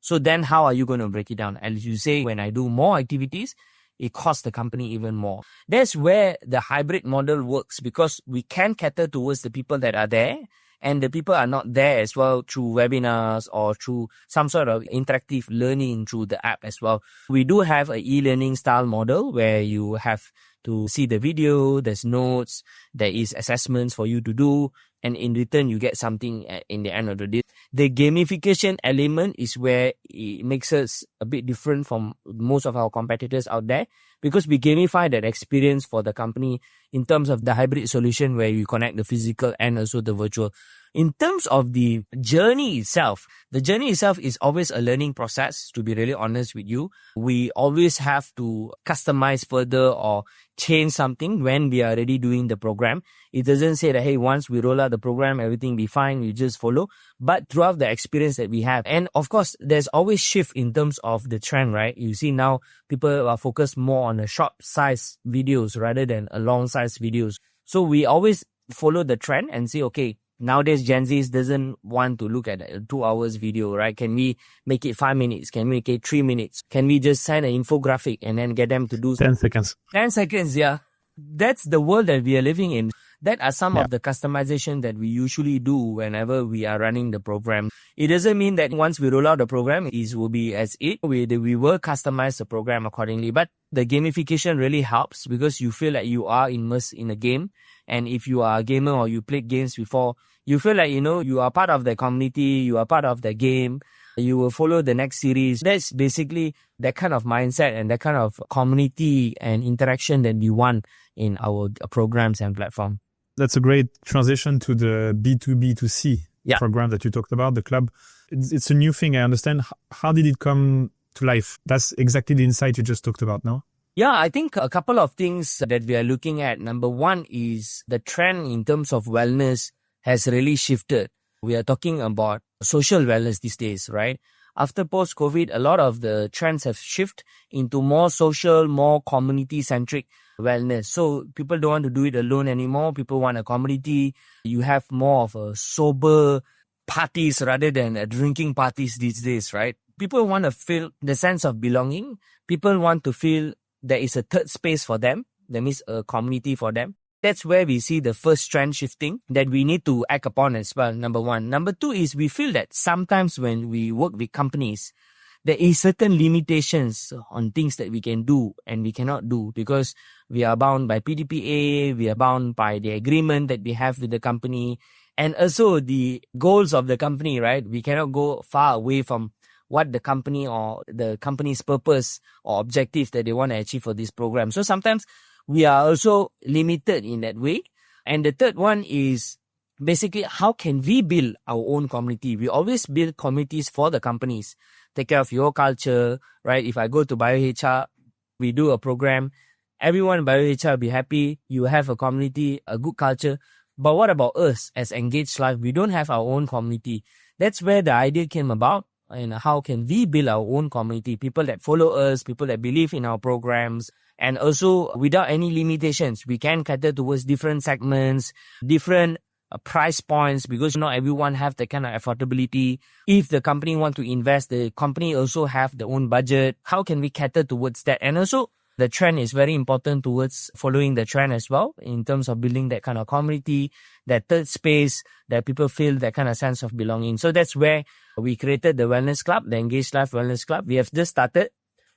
So then how are you going to break it down? As you say, when I do more activities, it costs the company even more. That's where the hybrid model works, because we can cater towards the people that are there and the people are not there as well through webinars or through some sort of interactive learning through the app as well. We do have an e-learning style model where you have to see the video, there's notes, there is assessments for you to do, and in return you get something in the end of the day. The gamification element is where it makes us a bit different from most of our competitors out there, because we gamify that experience for the company in terms of the hybrid solution where you connect the physical and also the virtual. In terms of the journey itself is always a learning process, to be really honest with you. We always have to customize further or change something when we are already doing the program. It doesn't say that, hey, once we roll out the program, everything be fine, you just follow. But throughout the experience that we have, and of course, there's always shift in terms of the trend, right? You see now people are focused more on the short size videos rather than a long size videos. So we always follow the trend and say, okay, nowadays Gen Zs doesn't want to look at a 2 hours video, right? Can we make it 5 minutes? Can we make it 3 minutes? Can we just send an infographic and then get them to do 10 seconds? 10 seconds, yeah. That's the world that we are living in. That are some of the customization that we usually do whenever we are running the program. It doesn't mean that once we roll out the program, it will be as it. We will customize the program accordingly. But the gamification really helps because you feel like you are immersed in a game. And if you are a gamer or you played games before, you feel like, you are part of the community, you are part of the game, you will follow the next series. That's basically that kind of mindset and that kind of community and interaction that we want in our programs and platform. That's a great transition to the B2B2C program that you talked about, the club. It's a new thing, I understand. How did it come to life? That's exactly the insight you just talked about, no? Yeah, I think a couple of things that we are looking at. Number one is the trend in terms of wellness has really shifted. We are talking about social wellness these days, right? After post-COVID, a lot of the trends have shifted into more social, more community-centric wellness. So people don't want to do it alone anymore. People want a community. You have more of a sober parties rather than drinking parties these days, right? People want to feel the sense of belonging. People want to feel there is a third space for them. That means a community for them. That's where we see the first trend shifting that we need to act upon as well, number one. Number two is we feel that sometimes when we work with companies, there is certain limitations on things that we can do and we cannot do because we are bound by PDPA, we are bound by the agreement that we have with the company and also the goals of the company, right? We cannot go far away from what the company or the company's purpose or objective that they want to achieve for this program. So sometimes we are also limited in that way. And the third one is basically how can we build our own community? We always build communities for the companies. Take care of your culture, right? If I go to brioHR, we do a program. Everyone in brioHR will be happy. You have a community, a good culture. But what about us as Engaged Life? We don't have our own community. That's where the idea came about. And how can we build our own community? People that follow us, people that believe in our programs. And also without any limitations, we can cater towards different segments, different price points because not everyone have the kind of affordability. If the company want to invest, the company also have their own budget. How can we cater towards that? And also the trend is very important towards following the trend as well in terms of building that kind of community, that third space that people feel that kind of sense of belonging. So that's where we created the Wellness Club, the Engaged Life Wellness Club. We have just started.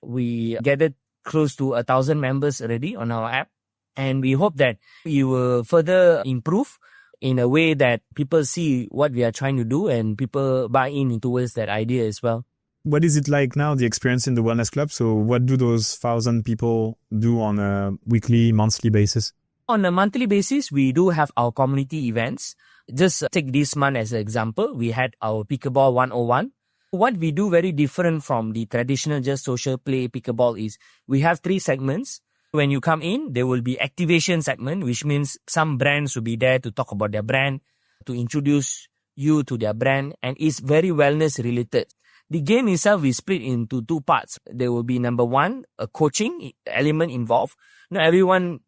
We gathered close to 1,000 members already on our app. And we hope that we will further improve in a way that people see what we are trying to do and people buy in towards that idea as well. What is it like now, the experience in the Wellness Club? So what do those 1,000 people do on a weekly, monthly basis? On a monthly basis, we do have our community events. Just take this month as an example. We had our Pickleball 101. What we do very different from the traditional just social play pickleball is we have 3 segments. When you come in, there will be activation segment, which means some brands will be there to talk about their brand, to introduce you to their brand, and it's very wellness related. The game itself is split into 2 parts. There will be number 1, a coaching element involved. Not everyone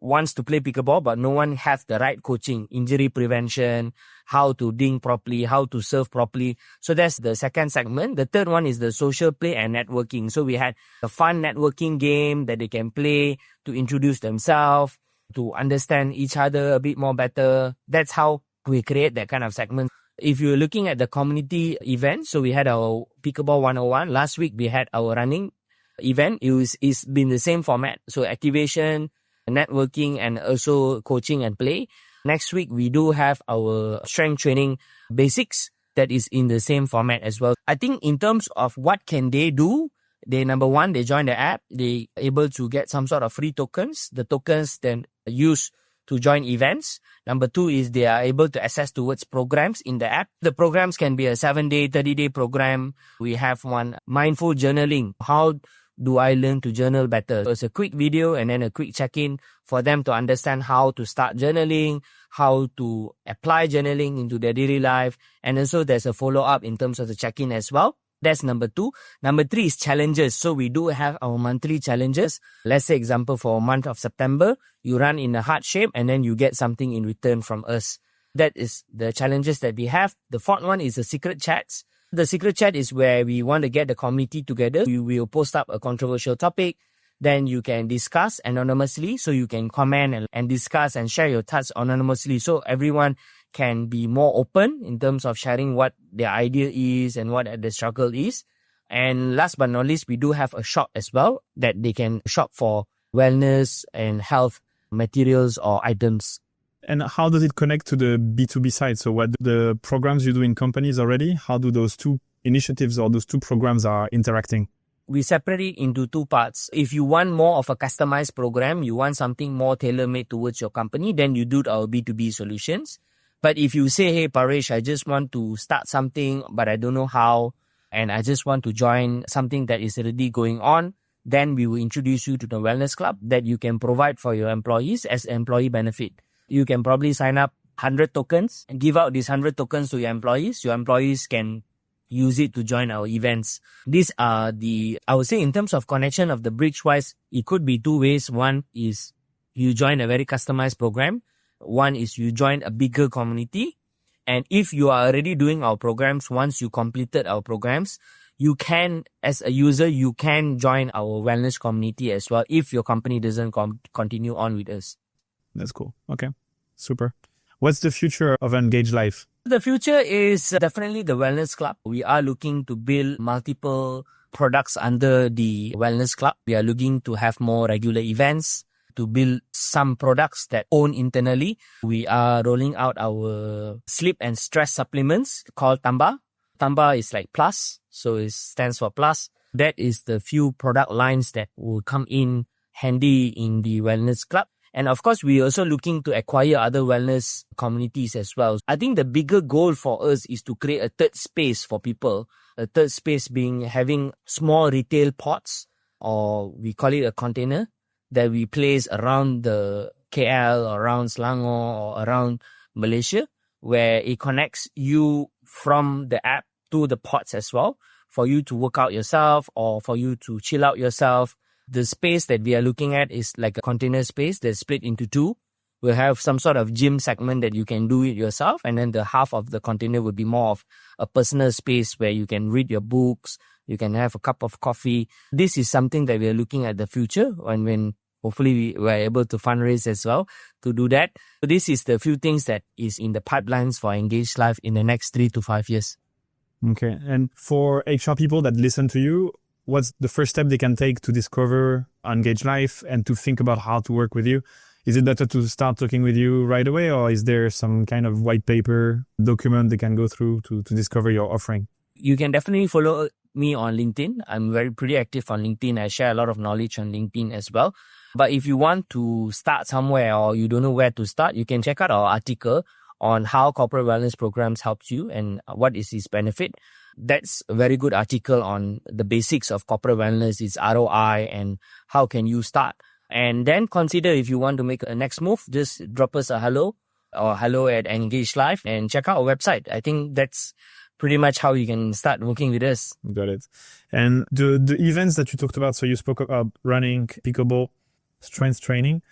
wants to play pickleball, but no one has the right coaching, injury prevention, how to ding properly, how to serve properly. So that's the second segment. The third one is the social play and networking. So we had a fun networking game that they can play to introduce themselves, to understand each other a bit more better. That's how we create that kind of segment. If you're looking at the community event, so we had our Pickleball 101. Last week, we had our running event. It's been the same format. So activation, networking, and also coaching and play. Next week, we do have our strength training basics that is in the same format as well. I think in terms of what can they do, Number one, they join the app. They able to get some sort of free tokens. The tokens then used to join events. Number two is they are able to access towards programs in the app. The programs can be a 7-day, 30-day program. We have one mindful journaling. How do I learn to journal better? So it's a quick video and then a quick check-in for them to understand how to start journaling, how to apply journaling into their daily life. And also there's a follow-up in terms of the check-in as well. That's number two. Number three is challenges. So we do have our monthly challenges. Let's say example for a month of September, you run in a heart shape and then you get something in return from us. That is the challenges that we have. The fourth one is the secret chats. The secret chat is where we want to get the community together. We will post up a controversial topic. Then you can discuss anonymously. So you can comment and discuss and share your thoughts anonymously. So everyone can be more open in terms of sharing what their idea is and what the struggle is. And last but not least, we do have a shop as well that they can shop for wellness and health materials or items. And how does it connect to the B2B side? So what the programs you do in companies already, how do those two initiatives or those two programs are interacting? We separate it into two parts. If you want more of a customized program, you want something more tailor-made towards your company, then you do our B2B solutions. But if you say, hey, Paresh, I just want to start something, but I don't know how, and I just want to join something that is already going on, then we will introduce you to the wellness club that you can provide for your employees as employee benefit. You can probably sign up 100 tokens and give out these 100 tokens to your employees. Your employees can use it to join our events. These are I would say in terms of connection of the bridge-wise, it could be two ways. One is you join a very customized program. One is you join a bigger community. And if you are already doing our programs, once you completed our programs, you can, as a user, you can join our wellness community as well if your company doesn't continue on with us. That's cool. Okay, super. What's the future of Engage Life? The future is definitely the wellness club. We are looking to build multiple products under the wellness club. We are looking to have more regular events, to build some products that own internally. We are rolling out our sleep and stress supplements called Tamba. Tamba is like plus, so it stands for plus. That is the few product lines that will come in handy in the wellness club. And of course, we're also looking to acquire other wellness communities as well. I think the bigger goal for us is to create a third space for people. A third space being having small retail pods, or we call it a container, that we place around the KL or around Selangor or around Malaysia, where it connects you from the app to the pods as well, for you to work out yourself or for you to chill out yourself. The space that we are looking at is like a container space that's split into two. We'll have some sort of gym segment that you can do it yourself. And then the half of the container will be more of a personal space where you can read your books, you can have a cup of coffee. This is something that we are looking at the future when hopefully we are able to fundraise as well to do that. So this is the few things that is in the pipelines for Engage Life in the next 3 to 5 years. Okay. And for HR people that listen to you, what's the first step they can take to discover Engage Life and to think about how to work with you? Is it better to start talking with you right away, or is there some kind of white paper document they can go through to discover your offering? You can definitely follow me on LinkedIn. I'm pretty active on LinkedIn. I share a lot of knowledge on LinkedIn as well. But if you want to start somewhere or you don't know where to start, you can check out our article on how corporate wellness programs helps you and what is its benefit. That's a very good article on the basics of corporate wellness, its ROI, and how can you start. And then consider if you want to make a next move, just drop us a hello or hello@Engage Life and check out our website. I think that's pretty much how you can start working with us. Got it. And the events that you talked about, so you spoke about running, pickleball, strength training.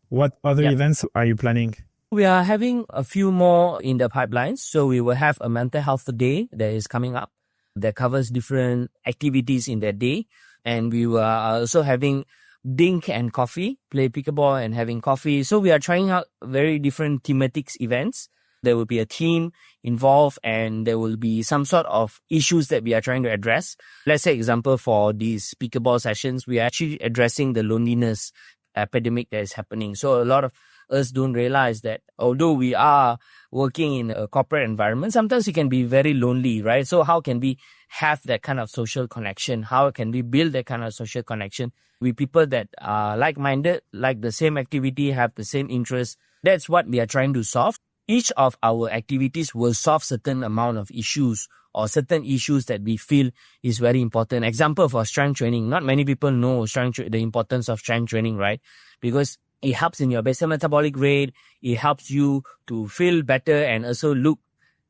What other events are you planning? We are having a few more in the pipelines. So we will have a mental health day that is coming up that covers different activities in that day. And we were also having drink and coffee, play pickleball and having coffee. So we are trying out very different thematics events. There will be a team involved and there will be some sort of issues that we are trying to address. Let's say example for these pickleball sessions, we are actually addressing the loneliness epidemic that is happening. So a lot of us don't realize that although we are working in a corporate environment, sometimes we can be very lonely, right? So how can we have that kind of social connection? How can we build that kind of social connection with people that are like-minded, like the same activity, have the same interests? That's what we are trying to solve. Each of our activities will solve certain amount of issues or certain issues that we feel is very important. Example for strength training. Not many people know the importance of strength training, right? Because it helps in your basal metabolic rate. It helps you to feel better and also look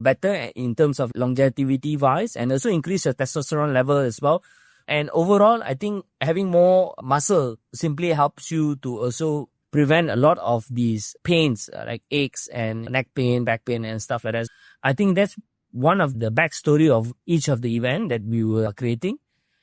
better in terms of longevity wise, and also increase your testosterone level as well. And overall, I think having more muscle simply helps you to also prevent a lot of these pains like aches and neck pain, back pain and stuff like that. I think that's one of the backstory of each of the event that we were creating.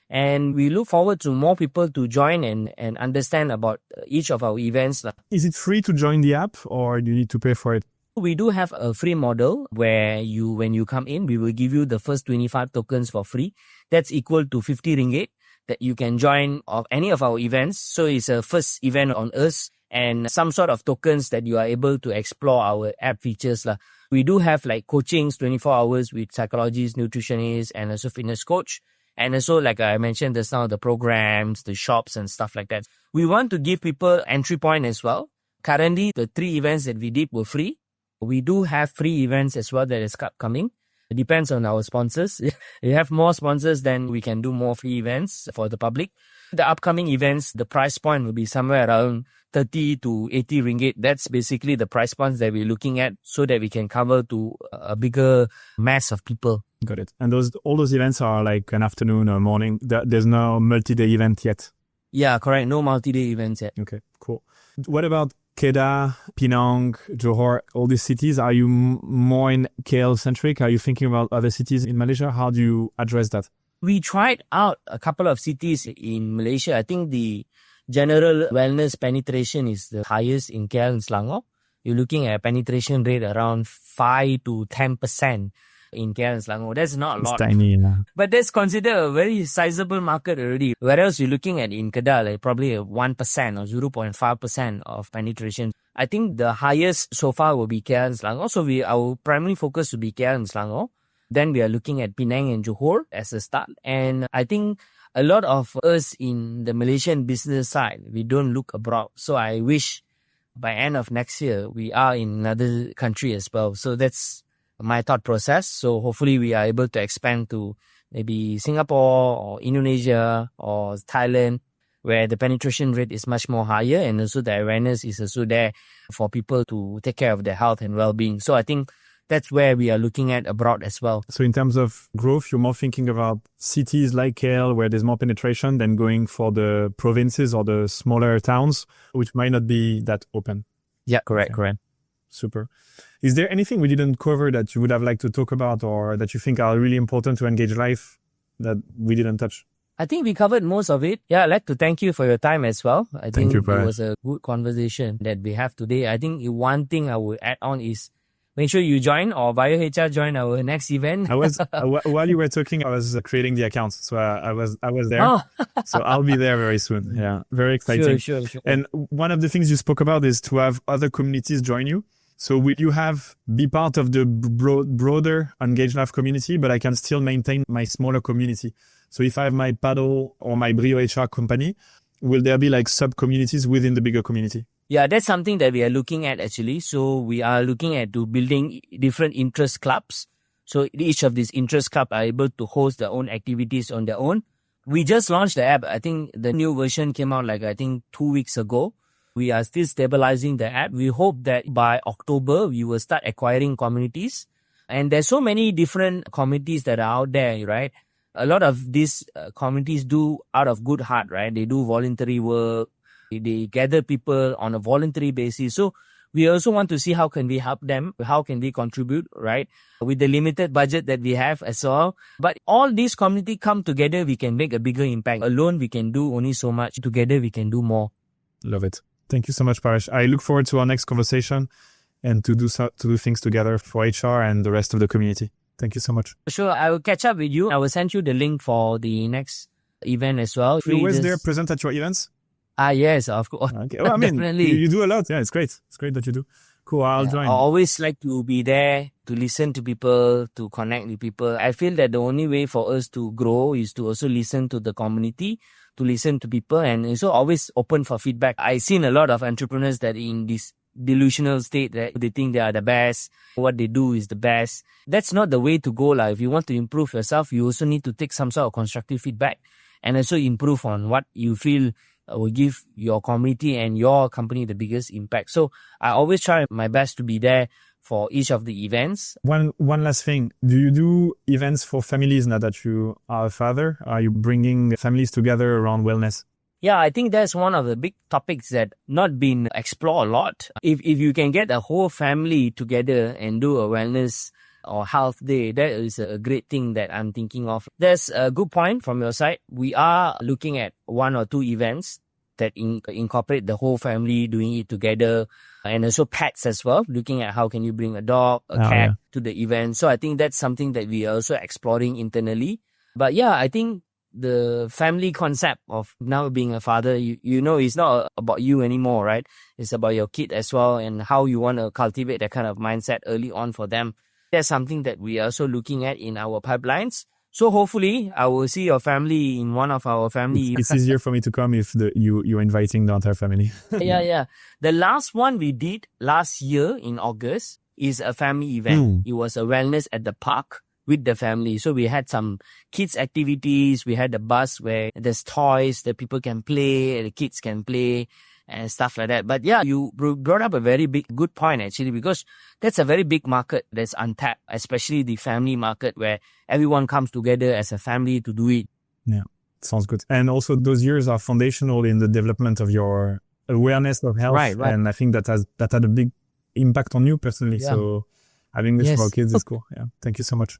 And we look forward to more people to join and understand about each of our events. Is it free to join the app or do you need to pay for it? We do have a free model where when you come in, we will give you the first 25 tokens for free. That's equal to 50 ringgit that you can join of any of our events. So it's a first event on us and some sort of tokens that you are able to explore our app features. We do have like coachings 24 hours with psychologists, nutritionists, and also fitness coach. And also, like I mentioned, there's now the programs, the shops and stuff like that. We want to give people entry point as well. Currently, the 3 events that we did were free. We do have free events as well that is coming. It depends on our sponsors. If we have more sponsors, then we can do more free events for the public. The upcoming events, the price point will be somewhere around 30 to 80 ringgit. That's basically the price points that we're looking at so that we can cover to a bigger mass of people. Got it. And all those events are like an afternoon or morning. There's no multi-day event yet. Yeah, correct. No multi-day events yet. Okay, cool. What about Kedah, Penang, Johor, all these cities? Are you more in KL centric? Are you thinking about other cities in Malaysia? How do you address that? We tried out a couple of cities in Malaysia. I think the general wellness penetration is the highest in KL and Selangor. You're looking at a penetration rate around 5 to 10% in KL and Selangor. That's not a lot. It's tiny, yeah. But that's considered a very sizable market already. Whereas you're looking at in Kedah, like probably a 1% or 0.5% of penetration. I think the highest so far will be KL and Selangor. So our primary focus will be KL and Selangor. Then we are looking at Penang and Johor as a start. And I think a lot of us in the Malaysian business side, we don't look abroad. So I wish by end of next year, we are in another country as well. So that's my thought process. So hopefully we are able to expand to maybe Singapore or Indonesia or Thailand, where the penetration rate is much more higher and also the awareness is also there for people to take care of their health and well-being. So I think that's where we are looking at abroad as well. So in terms of growth, you're more thinking about cities like KL where there's more penetration than going for the provinces or the smaller towns, which might not be that open. Yeah, correct. Super. Is there anything we didn't cover that you would have liked to talk about or that you think are really important to engage life that we didn't touch? I think we covered most of it. Yeah, I'd like to thank you for your time as well. I think you, it was a good conversation that we have today. I think one thing I would add on is make sure you join or brioHR join our next event. I was while you were talking, I was creating the account, so I was there. Oh. So I'll be there very soon. Yeah, very exciting. Sure. And one of the things you spoke about is to have other communities join you. So will you be part of the broader Engage Life community, but I can still maintain my smaller community? So if I have my paddle or my brioHR company, will there be like sub-communities within the bigger community? Yeah, that's something that we are looking at actually. So we are looking at building different interest clubs. So each of these interest clubs are able to host their own activities on their own. We just launched the app. I think the new version came out 2 weeks ago. We are still stabilizing the app. We hope that by October, we will start acquiring communities. And there's so many different communities that are out there, right? A lot of these communities do out of good heart, right? They do voluntary work. They gather people on a voluntary basis. So we also want to see how can we help them, how can we contribute, right? With the limited budget that we have as well. But all these communities come together, we can make a bigger impact. Alone, we can do only so much. Together, we can do more. Love it. Thank you so much, Paresh. I look forward to our next conversation and to do things together for HR and the rest of the community. Thank you so much. Sure, I will catch up with you. I will send you the link for the next event as well. You always there present at your events? Yes, of course. Okay. Well, I mean, Definitely. you do a lot. Yeah, it's great. It's great that you do. Cool. I'll Yeah, join. I always like to be there to listen to people, to connect with people. I feel that the only way for us to grow is to also listen to the community, to listen to people, and also always open for feedback. I've seen a lot of entrepreneurs that in this delusional state that they think they are the best, what they do is the best. That's not the way to go. If you want to improve yourself, you also need to take some sort of constructive feedback and also improve on what you feel will give your community and your company the biggest impact. So I always try my best to be there for each of the events. One last thing. Do you do events for families now that you are a father? Are you bringing families together around wellness? Yeah, I think that's one of the big topics that not been explored a lot. If you can get a whole family together and do a wellness or health day, that is a great thing that I'm thinking of. There's a good point from your side. We are looking at 1 or 2 events that incorporate the whole family doing it together, and also pets as well, looking at how can you bring a dog, a cat to the event. So I think that's something that we are also exploring internally. But yeah, I think the family concept of now being a father, you know, it's not about you anymore, right? It's about your kid as well and how you want to cultivate that kind of mindset early on for them. That's something that we are also looking at in our pipelines. So hopefully I will see your family in one of our family. It's easier for me to come if you're inviting the entire family. Yeah. The last one we did last year in August is a family event. It was a wellness at the park with the family. So we had some kids activities. We had a bus where there's toys that people can play, the kids can play and stuff like that. But yeah, you brought up a very good point actually, because that's a very big market that's untapped, especially the family market where everyone comes together as a family to do it. Yeah, sounds good. And also those years are foundational in the development of your awareness of health. Right. And I think that had a big impact on you personally. Yeah. So having this for our kids is cool. Yeah. Thank you so much.